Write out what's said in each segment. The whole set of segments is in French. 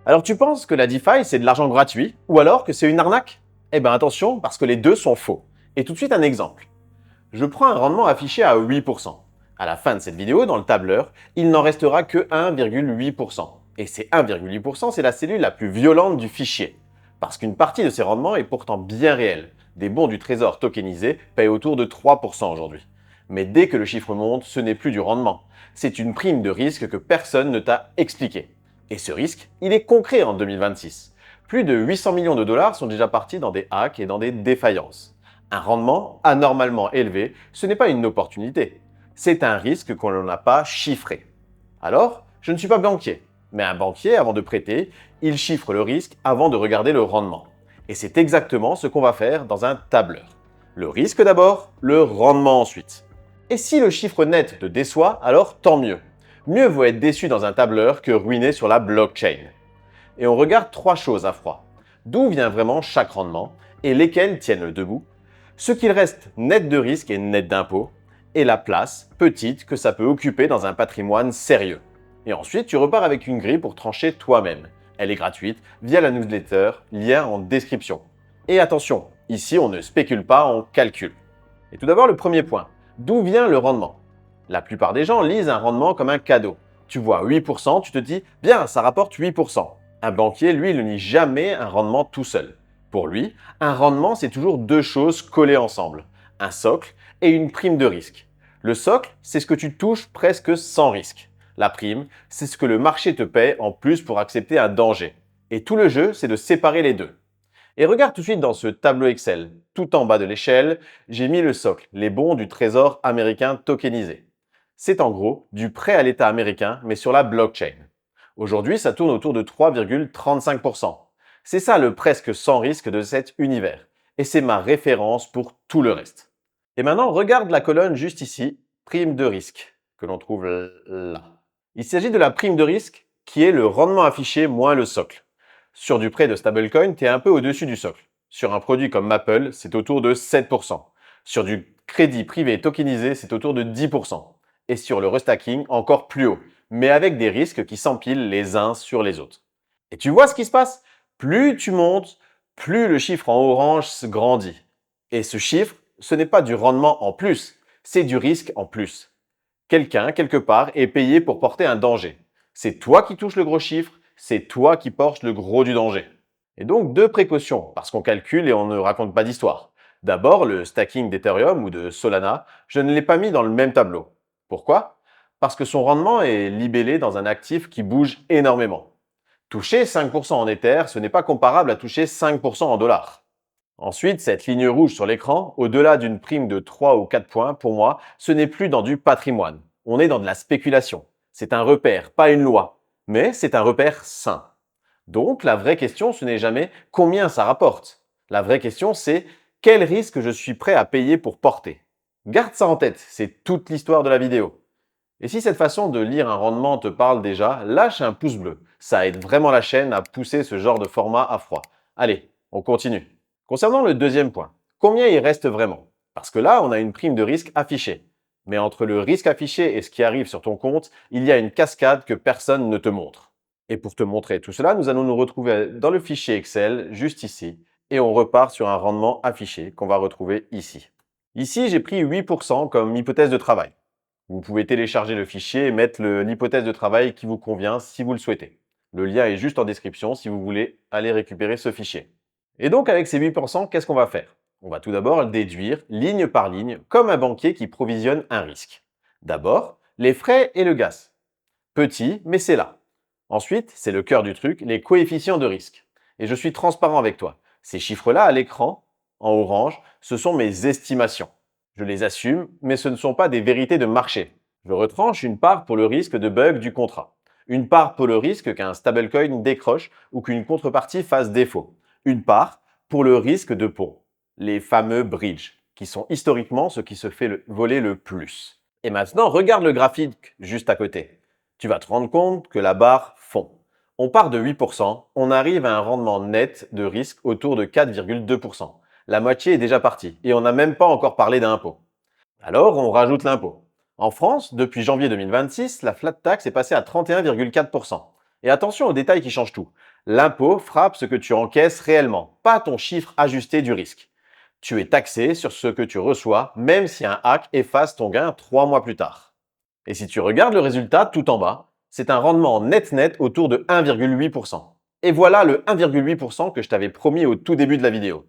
Alors tu penses que la DeFi c'est de l'argent gratuit ou alors que c'est une arnaque? Eh bien attention parce que les deux sont faux. Et tout de suite un exemple. Je prends un rendement affiché à 8%. À la fin de cette vidéo, dans le tableur, il n'en restera que 1,8%. Et ces 1,8%, c'est la cellule la plus violente du fichier. Parce qu'une partie de ces rendements est pourtant bien réelle. Des bons du trésor tokenisés payent autour de 3% aujourd'hui. Mais dès que le chiffre monte, ce n'est plus du rendement. C'est une prime de risque que personne ne t'a expliqué. Et ce risque, il est concret en 2026. Plus de 800 millions de dollars sont déjà partis dans des hacks et dans des défaillances. Un rendement anormalement élevé, ce n'est pas une opportunité. C'est un risque qu'on n'a pas chiffré. Alors, je ne suis pas banquier, mais un banquier, avant de prêter, il chiffre le risque avant de regarder le rendement. Et c'est exactement ce qu'on va faire dans un tableur. Le risque d'abord, le rendement ensuite. Et si le chiffre net te déçoit, alors tant mieux. Mieux vaut être déçu dans un tableur que ruiné sur la blockchain. Et on regarde trois choses à froid. D'où vient vraiment chaque rendement et lesquels tiennent le debout, ce qu'il reste net de risque et net d'impôts, et la place petite que ça peut occuper dans un patrimoine sérieux. Et ensuite, tu repars avec une grille pour trancher toi-même. Elle est gratuite via la newsletter, lien en description. Et attention, ici on ne spécule pas, on calcule. Et tout d'abord le premier point, d'où vient le rendement? La plupart des gens lisent un rendement comme un cadeau. Tu vois 8%, tu te dis « bien, ça rapporte 8%. » Un banquier, lui, ne lit jamais un rendement tout seul. Pour lui, un rendement, c'est toujours deux choses collées ensemble. Un socle et une prime de risque. Le socle, c'est ce que tu touches presque sans risque. La prime, c'est ce que le marché te paie en plus pour accepter un danger. Et tout le jeu, c'est de séparer les deux. Et regarde tout de suite dans ce tableau Excel. Tout en bas de l'échelle, j'ai mis le socle, les bons du trésor américain tokenisé. C'est en gros du prêt à l'État américain, mais sur la blockchain. Aujourd'hui, ça tourne autour de 3,35%. C'est ça le presque sans risque de cet univers. Et c'est ma référence pour tout le reste. Et maintenant, regarde la colonne juste ici, prime de risque, que l'on trouve là. Il s'agit de la prime de risque qui est le rendement affiché moins le socle. Sur du prêt de stablecoin, tu es un peu au-dessus du socle. Sur un produit comme Maple, c'est autour de 7%. Sur du crédit privé tokenisé, c'est autour de 10%. Et sur le restacking, encore plus haut, mais avec des risques qui s'empilent les uns sur les autres. Et tu vois ce qui se passe? Plus tu montes, plus le chiffre en orange se grandit. Et ce chiffre, ce n'est pas du rendement en plus, c'est du risque en plus. Quelqu'un, quelque part, est payé pour porter un danger. C'est toi qui touches le gros chiffre, c'est toi qui portes le gros du danger. Et donc deux précautions, parce qu'on calcule et on ne raconte pas d'histoire. D'abord, le stacking d'Ethereum ou de Solana, je ne l'ai pas mis dans le même tableau. Pourquoi? Parce que son rendement est libellé dans un actif qui bouge énormément. Toucher 5% en Ether, ce n'est pas comparable à toucher 5% en dollars. Ensuite, cette ligne rouge sur l'écran, au-delà d'une prime de 3 ou 4 points, pour moi, ce n'est plus dans du patrimoine. On est dans de la spéculation. C'est un repère, pas une loi. Mais c'est un repère sain. Donc, la vraie question, ce n'est jamais combien ça rapporte. La vraie question, c'est quel risque je suis prêt à payer pour porter. Garde ça en tête, c'est toute l'histoire de la vidéo. Et si cette façon de lire un rendement te parle déjà, lâche un pouce bleu. Ça aide vraiment la chaîne à pousser ce genre de format à froid. Allez, on continue. Concernant le deuxième point, combien il reste vraiment? Parce que là, on a une prime de risque affichée. Mais entre le risque affiché et ce qui arrive sur ton compte, il y a une cascade que personne ne te montre. Et pour te montrer tout cela, nous allons nous retrouver dans le fichier Excel, juste ici, et on repart sur un rendement affiché qu'on va retrouver ici. Ici, j'ai pris 8% comme hypothèse de travail. Vous pouvez télécharger le fichier et mettre l'hypothèse de travail qui vous convient si vous le souhaitez. Le lien est juste en description si vous voulez aller récupérer ce fichier. Et donc avec ces 8%, qu'est-ce qu'on va faire? On va tout d'abord déduire ligne par ligne comme un banquier qui provisionne un risque. D'abord, les frais et le gaz. Petit, mais c'est là. Ensuite, c'est le cœur du truc, les coefficients de risque. Et je suis transparent avec toi. Ces chiffres-là à l'écran, en orange, ce sont mes estimations. Je les assume, mais ce ne sont pas des vérités de marché. Je retranche une part pour le risque de bug du contrat. Une part pour le risque qu'un stablecoin décroche ou qu'une contrepartie fasse défaut. Une part pour le risque de pont, les fameux bridges, qui sont historiquement ce qui se fait voler le plus. Et maintenant, regarde le graphique juste à côté. Tu vas te rendre compte que la barre fond. On part de 8%, on arrive à un rendement net de risque autour de 4,2%. La moitié est déjà partie et on n'a même pas encore parlé d'impôt. Alors, on rajoute l'impôt. En France, depuis janvier 2026, la flat tax est passée à 31,4%. Et attention aux détails qui changent tout. L'impôt frappe ce que tu encaisses réellement, pas ton chiffre ajusté du risque. Tu es taxé sur ce que tu reçois, même si un hack efface ton gain 3 mois plus tard. Et si tu regardes le résultat tout en bas, c'est un rendement net autour de 1,8%. Et voilà le 1,8% que je t'avais promis au tout début de la vidéo.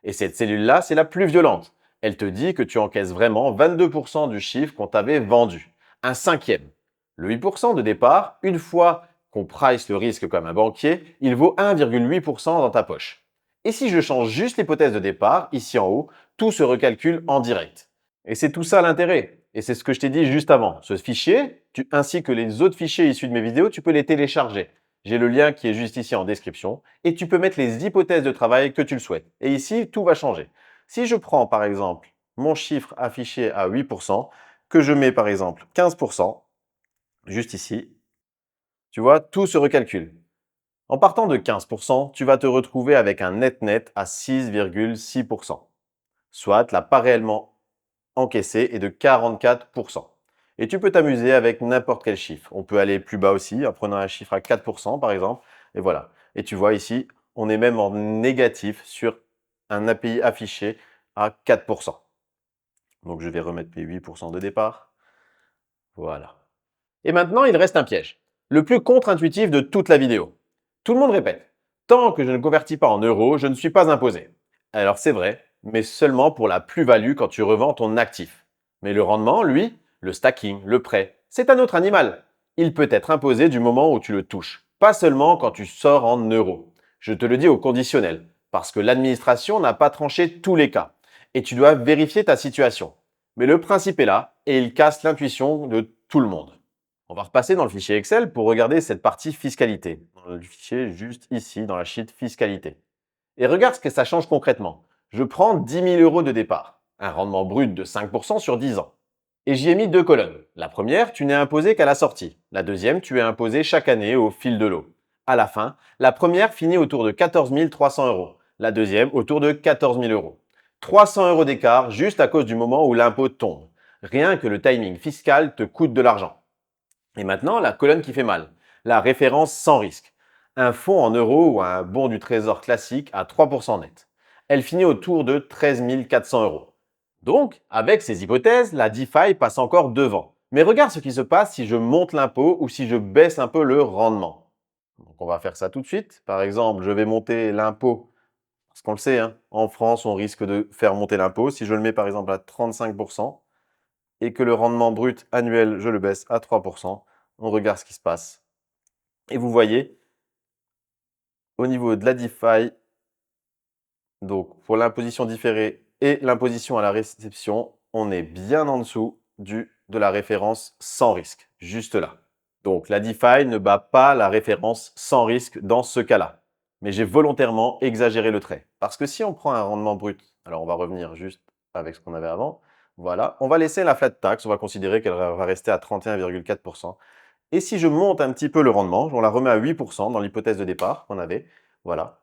Et cette cellule-là, c'est la plus violente. Elle te dit que tu encaisses vraiment 22% du chiffre qu'on t'avait vendu. Un cinquième. Le 8% de départ, une fois qu'on price le risque comme un banquier, il vaut 1,8% dans ta poche. Et si je change juste l'hypothèse de départ, ici en haut, tout se recalcule en direct. Et c'est tout ça l'intérêt. Et c'est ce que je t'ai dit juste avant. Ce fichier, ainsi que les autres fichiers issus de mes vidéos, tu peux les télécharger. J'ai le lien qui est juste ici en description et tu peux mettre les hypothèses de travail que tu le souhaites. Et ici, tout va changer. Si je prends par exemple mon chiffre affiché à 8%, que je mets par exemple 15%, juste ici, tu vois, tout se recalcule. En partant de 15%, tu vas te retrouver avec un net à 6,6%, soit la part réellement encaissée est de 44%. Et tu peux t'amuser avec n'importe quel chiffre. On peut aller plus bas aussi en prenant un chiffre à 4% par exemple. Et voilà. Et tu vois ici, on est même en négatif sur un API affiché à 4%. Donc je vais remettre mes 8% de départ. Voilà. Et maintenant, il reste un piège. Le plus contre-intuitif de toute la vidéo. Tout le monde répète. Tant que je ne convertis pas en euros, je ne suis pas imposé. Alors c'est vrai, mais seulement pour la plus-value quand tu revends ton actif. Mais le rendement, lui, le stacking, le prêt, c'est un autre animal. Il peut être imposé du moment où tu le touches, pas seulement quand tu sors en euros. Je te le dis au conditionnel, parce que l'administration n'a pas tranché tous les cas, et tu dois vérifier ta situation. Mais le principe est là, et il casse l'intuition de tout le monde. On va repasser dans le fichier Excel pour regarder cette partie fiscalité. Dans le fichier juste ici, dans la sheet fiscalité. Et regarde ce que ça change concrètement. Je prends 10 000 euros de départ, un rendement brut de 5% sur 10 ans. Et j'y ai mis deux colonnes. La première, tu n'es imposé qu'à la sortie. La deuxième, tu es imposé chaque année au fil de l'eau. À la fin, la première finit autour de 14 300 euros. La deuxième, autour de 14 000 euros. 300 euros d'écart juste à cause du moment où l'impôt tombe. Rien que le timing fiscal te coûte de l'argent. Et maintenant, la colonne qui fait mal. La référence sans risque. Un fonds en euros ou un bon du trésor classique à 3% net. Elle finit autour de 13 400 euros. Donc, avec ces hypothèses, la DeFi passe encore devant. Mais regarde ce qui se passe si je monte l'impôt ou si je baisse un peu le rendement. Donc, on va faire ça tout de suite. Par exemple, je vais monter l'impôt, parce qu'on le sait, hein, en France, on risque de faire monter l'impôt. Si je le mets par exemple à 35%, et que le rendement brut annuel, je le baisse à 3%, on regarde ce qui se passe. Et vous voyez, au niveau de la DeFi, donc pour l'imposition différée et l'imposition à la réception, on est bien en dessous de la référence sans risque, juste là. Donc la DeFi ne bat pas la référence sans risque dans ce cas-là. Mais j'ai volontairement exagéré le trait. Parce que si on prend un rendement brut, alors on va revenir juste avec ce qu'on avait avant, voilà, on va laisser la flat tax, on va considérer qu'elle va rester à 31,4%. Et si je monte un petit peu le rendement, on la remet à 8% dans l'hypothèse de départ qu'on avait, voilà.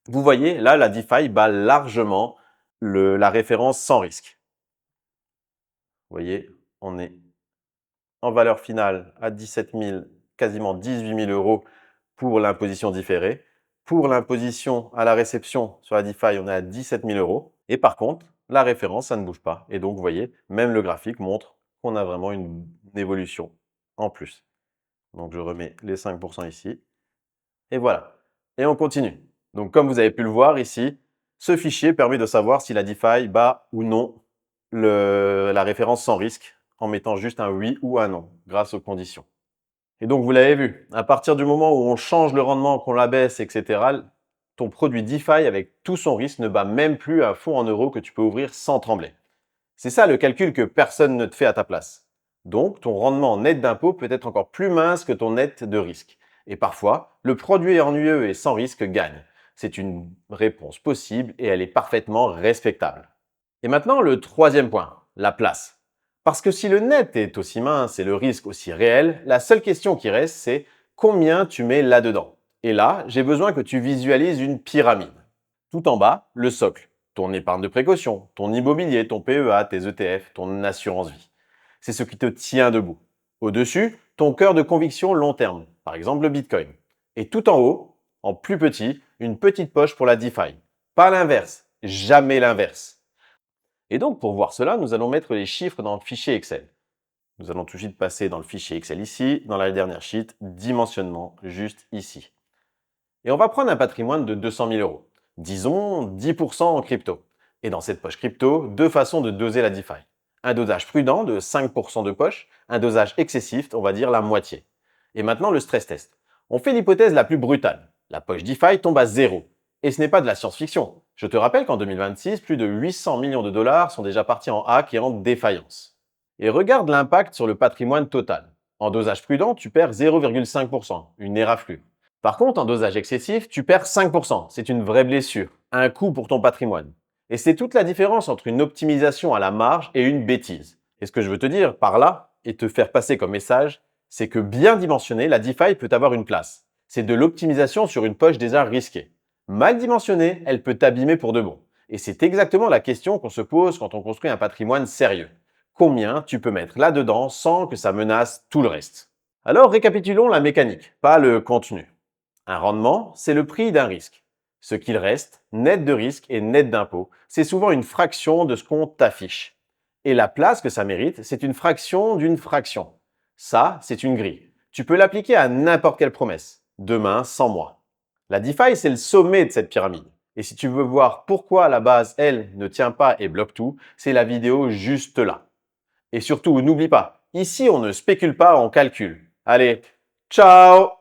Vous voyez, là, la DeFi bat largement la référence sans risque. Vous voyez, on est en valeur finale à 17 000, quasiment 18 000 euros pour l'imposition différée. Pour l'imposition à la réception sur la DeFi, on est à 17 000 euros. Et par contre, la référence, ça ne bouge pas. Et donc, vous voyez, même le graphique montre qu'on a vraiment une évolution en plus. Donc, je remets les 5% ici. Et voilà. Et on continue. Donc, comme vous avez pu le voir ici, ce fichier permet de savoir si la DeFi bat ou non la référence sans risque en mettant juste un oui ou un non grâce aux conditions. Et donc, vous l'avez vu, à partir du moment où on change le rendement, qu'on l'abaisse, etc., ton produit DeFi avec tout son risque ne bat même plus un fonds en euros que tu peux ouvrir sans trembler. C'est ça le calcul que personne ne te fait à ta place. Donc, ton rendement net d'impôt peut être encore plus mince que ton net de risque. Et parfois, le produit ennuyeux et sans risque gagne. C'est une réponse possible et elle est parfaitement respectable. Et maintenant, le troisième point, la place. Parce que si le net est aussi mince et le risque aussi réel, la seule question qui reste, c'est combien tu mets là-dedans. Et là, j'ai besoin que tu visualises une pyramide. Tout en bas, le socle. Ton épargne de précaution, ton immobilier, ton PEA, tes ETF, ton assurance vie. C'est ce qui te tient debout. Au-dessus, ton cœur de conviction long terme, par exemple le Bitcoin. Et tout en haut, en plus petit, une petite poche pour la DeFi. Pas l'inverse, jamais l'inverse. Et donc, pour voir cela, nous allons mettre les chiffres dans le fichier Excel. Nous allons tout de suite passer dans le fichier Excel ici, dans la dernière sheet, dimensionnement, juste ici. Et on va prendre un patrimoine de 200 000 euros. Disons 10% en crypto. Et dans cette poche crypto, deux façons de doser la DeFi. Un dosage prudent de 5% de poche, un dosage excessif, on va dire la moitié. Et maintenant le stress test. On fait l'hypothèse la plus brutale. La poche DeFi tombe à zéro. Et ce n'est pas de la science-fiction. Je te rappelle qu'en 2026, plus de 800 millions de dollars sont déjà partis en hack et en défaillance. Et regarde l'impact sur le patrimoine total. En dosage prudent, tu perds 0,5%, une éraflure. Par contre, en dosage excessif, tu perds 5%. C'est une vraie blessure, un coût pour ton patrimoine. Et c'est toute la différence entre une optimisation à la marge et une bêtise. Et ce que je veux te dire par là, et te faire passer comme message, c'est que bien dimensionnée, la DeFi peut avoir une place. C'est de l'optimisation sur une poche déjà risquée. Mal dimensionnée, elle peut t'abîmer pour de bon. Et c'est exactement la question qu'on se pose quand on construit un patrimoine sérieux. Combien tu peux mettre là-dedans sans que ça menace tout le reste? Alors récapitulons la mécanique, pas le contenu. Un rendement, c'est le prix d'un risque. Ce qu'il reste, net de risque et net d'impôt, c'est souvent une fraction de ce qu'on t'affiche. Et la place que ça mérite, c'est une fraction d'une fraction. Ça, c'est une grille. Tu peux l'appliquer à n'importe quelle promesse. Demain, sans moi. La DeFi, c'est le sommet de cette pyramide. Et si tu veux voir pourquoi la base, elle, ne tient pas et bloque tout, c'est la vidéo juste là. Et surtout, n'oublie pas, ici, on ne spécule pas, on calcule. Allez, ciao!